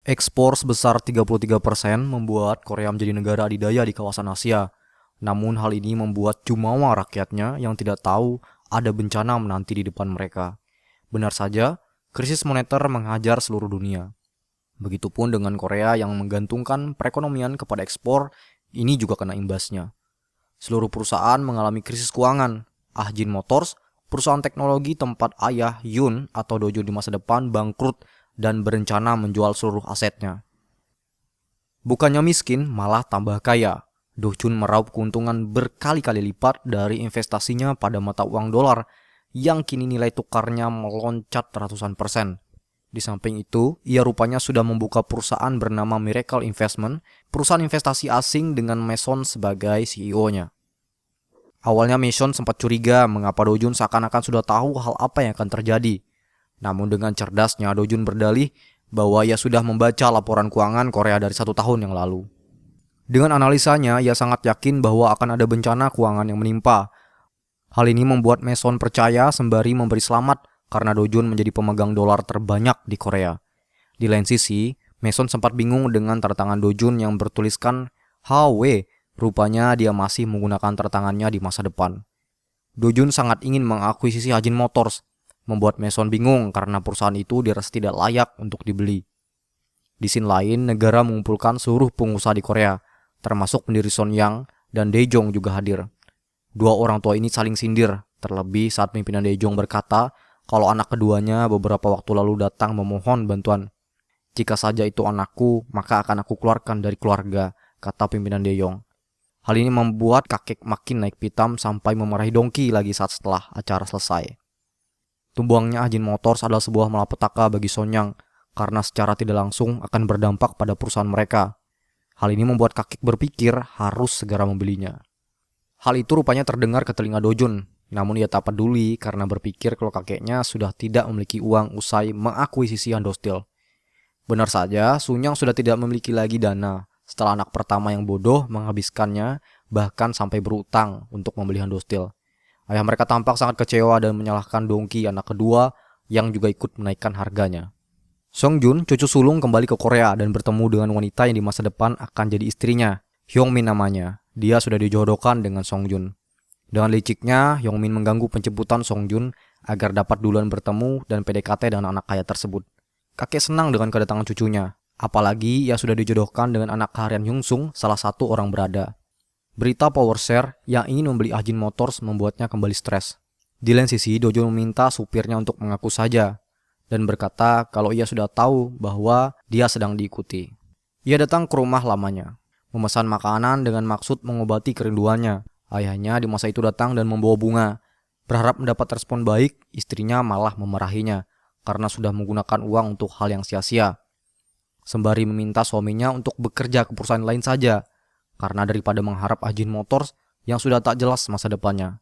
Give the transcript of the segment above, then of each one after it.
Ekspor sebesar 33% membuat Korea menjadi negara adidaya di kawasan Asia. Namun hal ini membuat jumawa rakyatnya yang tidak tahu ada bencana menanti di depan mereka. Benar saja, krisis moneter menghajar seluruh dunia. Begitupun dengan Korea yang menggantungkan perekonomian kepada ekspor, ini juga kena imbasnya. Seluruh perusahaan mengalami krisis keuangan. Ahjin Motors, perusahaan teknologi tempat ayah Yoon atau Dojo di masa depan bangkrut dan berencana menjual seluruh asetnya. Bukannya miskin, malah tambah kaya. Do Chun meraup keuntungan berkali-kali lipat dari investasinya pada mata uang dolar yang kini nilai tukarnya meloncat ratusan persen. Di samping itu, ia rupanya sudah membuka perusahaan bernama Miracle Investment, perusahaan investasi asing dengan Mason sebagai CEO-nya. Awalnya Mason sempat curiga mengapa Do Chun seakan-akan sudah tahu hal apa yang akan terjadi. Namun dengan cerdasnya Do Chun berdalih bahwa ia sudah membaca laporan keuangan Korea dari 1 tahun yang lalu. Dengan analisanya, ia sangat yakin bahwa akan ada bencana keuangan yang menimpa. Hal ini membuat Mason percaya sembari memberi selamat karena Do Chun menjadi pemegang dolar terbanyak di Korea. Di lain sisi, Mason sempat bingung dengan tanda tangan Do Chun yang bertuliskan HW. Rupanya dia masih menggunakan tanda tangannya di masa depan. Do Chun sangat ingin mengakuisisi Ahjin Motors, membuat Mason bingung karena perusahaan itu dirasa tidak layak untuk dibeli. Di sisi lain, negara mengumpulkan seluruh pengusaha di Korea, termasuk pendiri Sonyang dan Daejong juga hadir. Dua orang tua ini saling sindir, terlebih saat pimpinan Daejong berkata kalau anak keduanya beberapa waktu lalu datang memohon bantuan. Jika saja itu anakku, maka akan aku keluarkan dari keluarga, kata pimpinan Daejong. Hal ini membuat kakek makin naik pitam sampai memarahi Dongki lagi saat setelah acara selesai. Tumbangnya Ahjin Motors adalah sebuah malapetaka bagi Sonyang karena secara tidak langsung akan berdampak pada perusahaan mereka. Hal ini membuat kakek berpikir harus segera membelinya. Hal itu rupanya terdengar ke telinga Do Chun, namun ia tak peduli karena berpikir kalau kakeknya sudah tidak memiliki uang usai mengakuisisi Handosteel. Benar saja, Sunyang sudah tidak memiliki lagi dana setelah anak pertama yang bodoh menghabiskannya bahkan sampai berutang untuk membeli Handosteel. Ayah mereka tampak sangat kecewa dan menyalahkan Dongki anak kedua yang juga ikut menaikkan harganya. Song Jun, cucu sulung, kembali ke Korea dan bertemu dengan wanita yang di masa depan akan jadi istrinya. Hyung Min namanya. Dia sudah dijodohkan dengan Song Jun. Dengan liciknya, Hyung Min mengganggu penjemputan Song Jun agar dapat duluan bertemu dan PDKT dengan anak kaya tersebut. Kakek senang dengan kedatangan cucunya. Apalagi ia sudah dijodohkan dengan anak harian Hyung Sung, salah satu orang berada. Berita power share yang ingin membeli Ahjin Motors membuatnya kembali stres. Di lain sisi, Do Chun meminta supirnya untuk mengaku saja dan berkata kalau ia sudah tahu bahwa dia sedang diikuti. Ia datang ke rumah lamanya, memesan makanan dengan maksud mengobati kerinduannya. Ayahnya di masa itu datang dan membawa bunga. Berharap mendapat respon baik, istrinya malah memarahinya karena sudah menggunakan uang untuk hal yang sia-sia. Sembari meminta suaminya untuk bekerja ke perusahaan lain saja, karena daripada mengharap Ahjin Motors yang sudah tak jelas masa depannya.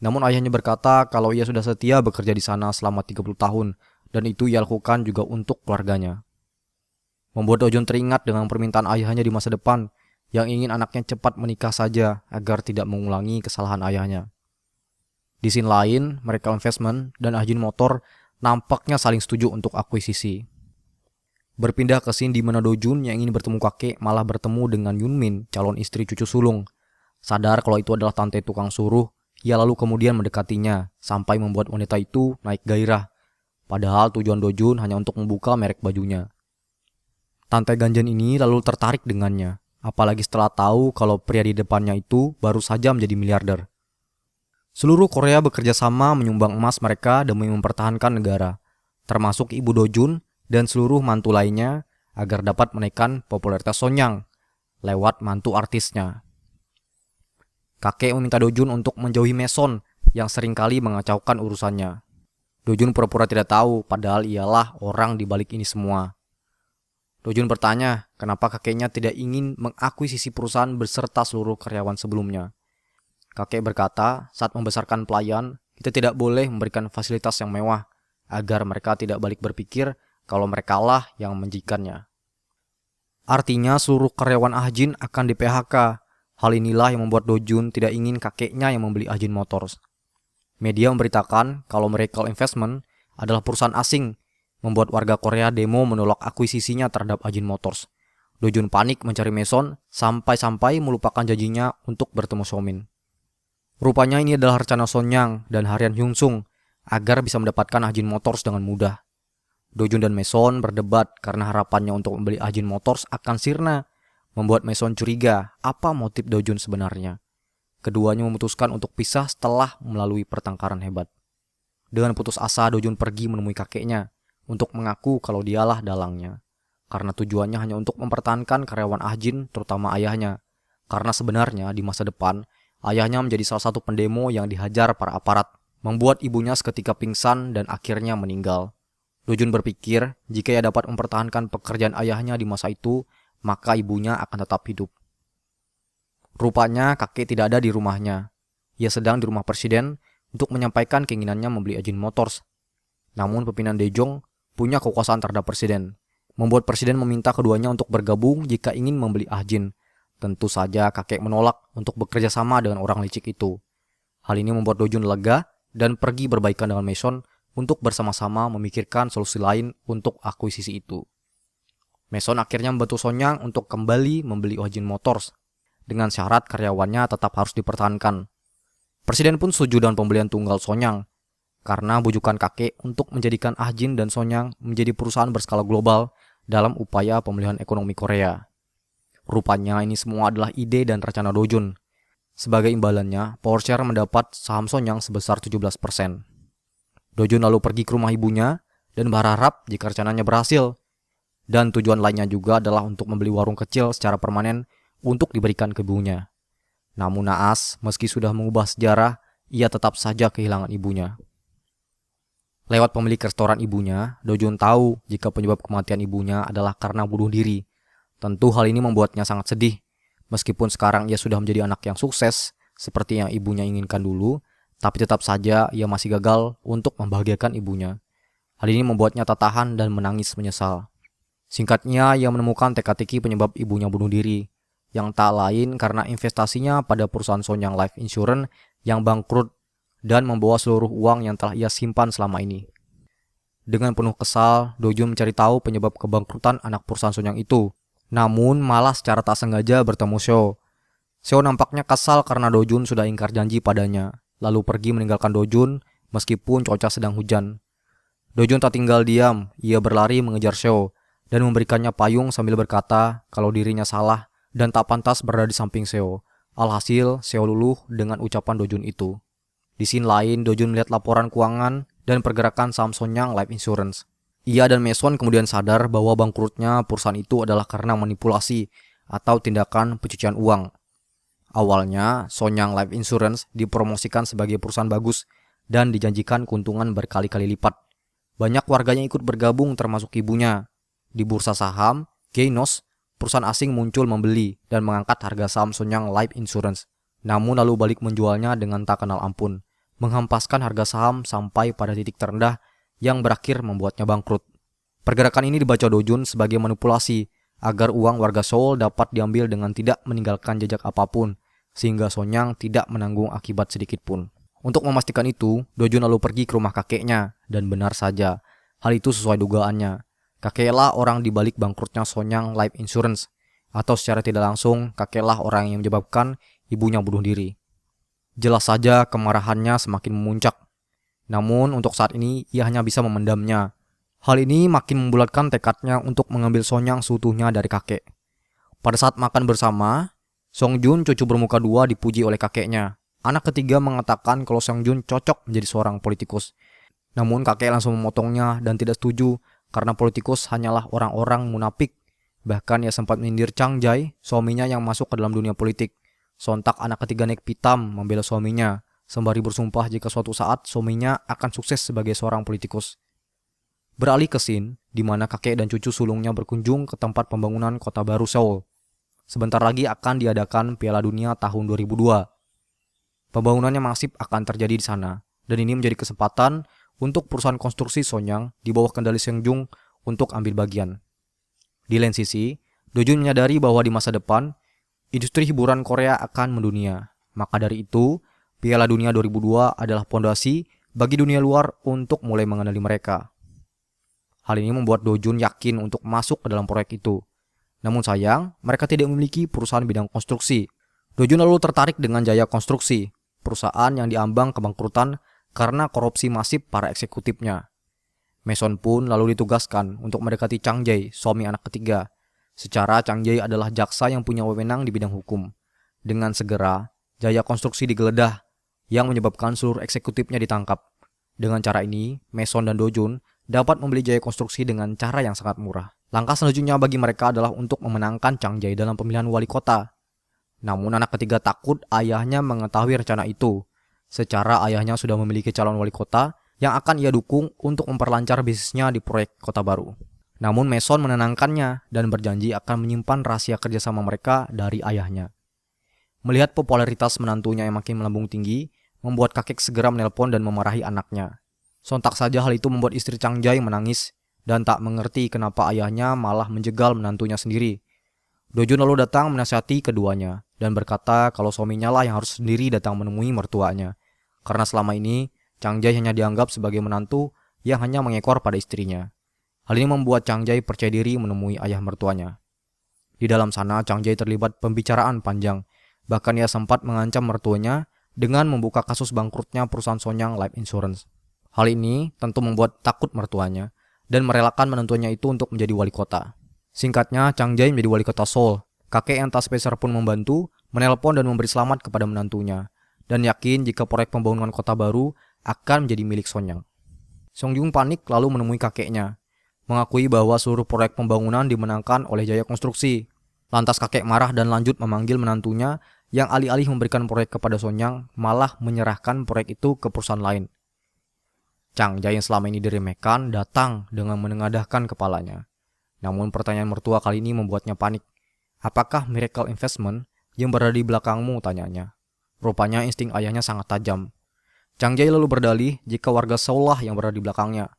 Namun ayahnya berkata kalau ia sudah setia bekerja di sana selama 30 tahun, dan itu ia lakukan juga untuk keluarganya. Membuat Do Chun teringat dengan permintaan ayahnya di masa depan yang ingin anaknya cepat menikah saja agar tidak mengulangi kesalahan ayahnya. Di sisi lain, Miracle Investment dan Ahjin Motor nampaknya saling setuju untuk akuisisi. Berpindah ke scene di mana Do Chun yang ingin bertemu kakek malah bertemu dengan Yoon Min, calon istri cucu sulung. Sadar kalau itu adalah tante tukang suruh, ia lalu kemudian mendekatinya sampai membuat wanita itu naik gairah. Padahal tujuan Do Chun hanya untuk membuka merek bajunya. Tante ganjen ini lalu tertarik dengannya, apalagi setelah tahu kalau pria di depannya itu baru saja menjadi miliarder. Seluruh Korea bekerja sama menyumbang emas mereka demi mempertahankan negara, termasuk ibu Do Chun dan seluruh mantu lainnya agar dapat menaikkan popularitas Sonyang lewat mantu artisnya. Kakek meminta Do Chun untuk menjauhi Mason yang seringkali mengacaukan urusannya. Do Chun pura-pura tidak tahu, padahal ialah orang di balik ini semua. Do Chun bertanya, kenapa kakeknya tidak ingin mengakuisisi perusahaan beserta seluruh karyawan sebelumnya. Kakek berkata, saat membesarkan pelayan, kita tidak boleh memberikan fasilitas yang mewah, agar mereka tidak balik berpikir kalau merekalah yang menjikannya. Artinya seluruh karyawan Ahjin akan di-PHK. Hal inilah yang membuat Do Chun tidak ingin kakeknya yang membeli Ahjin Motors. Media memberitakan kalau Miracle Investment adalah perusahaan asing membuat warga Korea demo menolak akuisisinya terhadap Ajin Motors. Dojun panik mencari Mason sampai-sampai melupakan janjinya untuk bertemu Somin. Rupanya ini adalah rencana Sonyang dan harian Hyung Sung agar bisa mendapatkan Ajin Motors dengan mudah. Dojun dan Mason berdebat karena harapannya untuk membeli Ajin Motors akan sirna, membuat Mason curiga apa motif Dojun sebenarnya. Keduanya memutuskan untuk pisah setelah melalui pertengkaran hebat. Dengan putus asa, Dojun pergi menemui kakeknya untuk mengaku kalau dialah dalangnya. Karena tujuannya hanya untuk mempertahankan karyawan Ajin, terutama ayahnya. Karena sebenarnya di masa depan, ayahnya menjadi salah satu pendemo yang dihajar para aparat, membuat ibunya seketika pingsan dan akhirnya meninggal. Dojun berpikir jika ia dapat mempertahankan pekerjaan ayahnya di masa itu, maka ibunya akan tetap hidup. Rupanya kakek tidak ada di rumahnya. Ia sedang di rumah presiden untuk menyampaikan keinginannya membeli Ajin Motors. Namun pimpinan Daejong punya kekuasaan terhadap presiden, membuat presiden meminta keduanya untuk bergabung jika ingin membeli Ajin. Tentu saja kakek menolak untuk bekerja sama dengan orang licik itu. Hal ini membuat Dojun lega dan pergi berbaikan dengan Mason untuk bersama-sama memikirkan solusi lain untuk akuisisi itu. Mason akhirnya membantu Sonyang untuk kembali membeli Ajin Motors dengan syarat karyawannya tetap harus dipertahankan. Presiden pun setuju dengan pembelian tunggal Sonyang karena bujukan kakek untuk menjadikan Ajin dan Sonyang menjadi perusahaan berskala global dalam upaya pemulihan ekonomi Korea. Rupanya ini semua adalah ide dan rencana Dojun. Sebagai imbalannya, Powershare mendapat saham Sonyang sebesar 17%. Dojun lalu pergi ke rumah ibunya dan berharap jika rencananya berhasil. Dan tujuan lainnya juga adalah untuk membeli warung kecil secara permanen untuk diberikan ke ibunya. Namun naas, meski sudah mengubah sejarah, ia tetap saja kehilangan ibunya. Lewat pemilik restoran ibunya, Dojun tahu jika penyebab kematian ibunya adalah karena bunuh diri. Tentu hal ini membuatnya sangat sedih. Meskipun sekarang ia sudah menjadi anak yang sukses, seperti yang ibunya inginkan dulu, tapi tetap saja ia masih gagal untuk membahagiakan ibunya. Hal ini membuatnya tak tahan dan menangis menyesal. Singkatnya, ia menemukan teka-teki penyebab ibunya bunuh diri, yang tak lain karena investasinya pada perusahaan Sonyang Life Insurance yang bangkrut dan membawa seluruh uang yang telah ia simpan selama ini. Dengan penuh kesal, Dojun mencari tahu penyebab kebangkrutan anak perusahaan Sonyang itu, namun malah secara tak sengaja bertemu Seo. Seo nampaknya kesal karena Dojun sudah ingkar janji padanya, lalu pergi meninggalkan Dojun meskipun cuaca sedang hujan. Dojun tak tinggal diam, ia berlari mengejar Seo dan memberikannya payung sambil berkata kalau dirinya salah dan tak pantas berada di samping Seo. Alhasil, Seo luluh dengan ucapan Dojun itu. Di scene lain, Dojun melihat laporan keuangan dan pergerakan saham Sonyang Life Insurance. Ia dan Mason kemudian sadar bahwa bangkrutnya perusahaan itu adalah karena manipulasi atau tindakan pencucian uang. Awalnya, Sonyang Life Insurance dipromosikan sebagai perusahaan bagus dan dijanjikan keuntungan berkali-kali lipat. Banyak warganya ikut bergabung termasuk ibunya. Di bursa saham, Keynos, perusahaan asing muncul membeli dan mengangkat harga saham Sonyang Life Insurance. Namun lalu balik menjualnya dengan tak kenal ampun, menghempaskan harga saham sampai pada titik terendah yang berakhir membuatnya bangkrut. Pergerakan ini dibaca Dojun sebagai manipulasi agar uang warga Seoul dapat diambil dengan tidak meninggalkan jejak apapun, sehingga Sonyang tidak menanggung akibat sedikit pun. Untuk memastikan itu, Dojun lalu pergi ke rumah kakeknya, dan benar saja, hal itu sesuai dugaannya. Kakeklah orang di balik bangkrutnya Sonyang Life Insurance, atau secara tidak langsung, kakeklah orang yang menyebabkan ibunya bunuh diri. Jelas saja kemarahannya semakin memuncak. Namun untuk saat ini ia hanya bisa memendamnya. Hal ini makin membulatkan tekadnya untuk mengambil Sonyang seutuhnya dari kakek. Pada saat makan bersama, Songjun, cucu bermuka dua, dipuji oleh kakeknya. Anak ketiga mengatakan kalau Songjun cocok menjadi seorang politikus. Namun kakek langsung memotongnya dan tidak setuju karena politikus hanyalah orang-orang munafik. Bahkan ia sempat menyindir Chang Jae, suaminya yang masuk ke dalam dunia politik. Sontak anak ketiga naik pitam membela suaminya, sembari bersumpah jika suatu saat suaminya akan sukses sebagai seorang politikus. Beralih ke scene di mana kakek dan cucu sulungnya berkunjung ke tempat pembangunan kota baru Seoul. Sebentar lagi akan diadakan Piala Dunia tahun 2002. Pembangunannya masif akan terjadi di sana, dan ini menjadi kesempatan untuk perusahaan konstruksi Sonyang di bawah kendali Seongjung untuk ambil bagian. Di lain sisi, Dojun menyadari bahwa di masa depan, industri hiburan Korea akan mendunia. Maka dari itu, Piala Dunia 2002 adalah fondasi bagi dunia luar untuk mulai mengenali mereka. Hal ini membuat Dojun yakin untuk masuk ke dalam proyek itu. Namun sayang, mereka tidak memiliki perusahaan bidang konstruksi. Dojun lalu tertarik dengan Jaya Konstruksi, perusahaan yang diambang kebangkrutan karena korupsi masif para eksekutifnya. Mason pun lalu ditugaskan untuk mendekati Chang Jae, suami anak ketiga. Secara Chang Jae adalah jaksa yang punya wewenang di bidang hukum. Dengan segera, Jaya Konstruksi digeledah, yang menyebabkan seluruh eksekutifnya ditangkap. Dengan cara ini, Mason dan Dojun dapat membeli Jaya Konstruksi dengan cara yang sangat murah. Langkah selanjutnya bagi mereka adalah untuk memenangkan Chang Jae dalam pemilihan wali kota. Namun anak ketiga takut ayahnya mengetahui rencana itu. Secara ayahnya sudah memiliki calon wali kota yang akan ia dukung untuk memperlancar bisnisnya di proyek kota baru. Namun Mason menenangkannya dan berjanji akan menyimpan rahasia kerjasama mereka dari ayahnya. Melihat popularitas menantunya yang makin melambung tinggi, membuat kakek segera menelpon dan memarahi anaknya. Sontak saja hal itu membuat istri Chang Jae menangis dan tak mengerti kenapa ayahnya malah menjegal menantunya sendiri. Dojun lalu datang menasihati keduanya dan berkata kalau suaminya lah yang harus sendiri datang menemui mertuanya. Karena selama ini, Chang Jae hanya dianggap sebagai menantu yang hanya mengekor pada istrinya. Hal ini membuat Chang Jae percaya diri menemui ayah mertuanya. Di dalam sana, Chang Jae terlibat pembicaraan panjang. Bahkan ia sempat mengancam mertuanya dengan membuka kasus bangkrutnya perusahaan Sonyang Life Insurance. Hal ini tentu membuat takut mertuanya dan merelakan menantunya itu untuk menjadi wali kota. Singkatnya, Chang Jae menjadi wali kota Seoul. Kakek yang tak spesial pun membantu, menelpon dan memberi selamat kepada menantunya, dan yakin jika proyek pembangunan kota baru akan menjadi milik Sonyang. Songjung panik lalu menemui kakeknya, mengakui bahwa seluruh proyek pembangunan dimenangkan oleh Jaya Konstruksi. Lantas kakek marah dan lanjut memanggil menantunya yang alih-alih memberikan proyek kepada Sonyang malah menyerahkan proyek itu ke perusahaan lain. Chang Jae yang selama ini diremehkan datang dengan menengadahkan kepalanya. Namun pertanyaan mertua kali ini membuatnya panik. Apakah Miracle Investment yang berada di belakangmu, tanyanya. Rupanya insting ayahnya sangat tajam. Chang Jae lalu berdalih jika warga Seoul lah yang berada di belakangnya.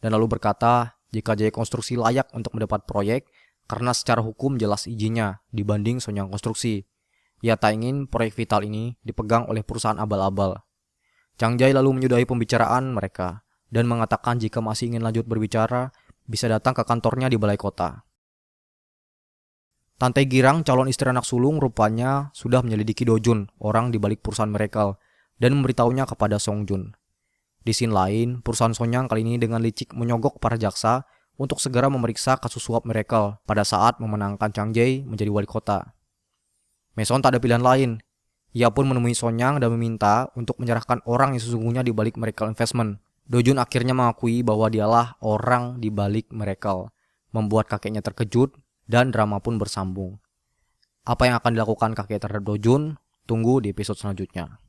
Dan lalu berkata jika Jaya Konstruksi layak untuk mendapat proyek karena secara hukum jelas izinnya dibanding Sonyang Konstruksi. Ia tak ingin proyek vital ini dipegang oleh perusahaan abal-abal. Chang Jae lalu menyudahi pembicaraan mereka dan mengatakan jika masih ingin lanjut berbicara, bisa datang ke kantornya di balai kota. Tante Girang, calon istri anak sulung, rupanya sudah menyelidiki Dojun, orang di balik perusahaan Miracle, dan memberitahunya kepada Songjun. Di scene lain, perusahaan Sonyang kali ini dengan licik menyogok para jaksa untuk segera memeriksa kasus suap Miracle pada saat memenangkan Chang Jae menjadi wali kota. Mason tak ada pilihan lain. Ia pun menemui Sonyang dan meminta untuk menyerahkan orang yang sesungguhnya di balik Miracle Investment. Dojun akhirnya mengakui bahwa dialah orang di balik Miracle, membuat kakeknya terkejut dan drama pun bersambung. Apa yang akan dilakukan kakek terhadap Dojun? Tunggu di episode selanjutnya.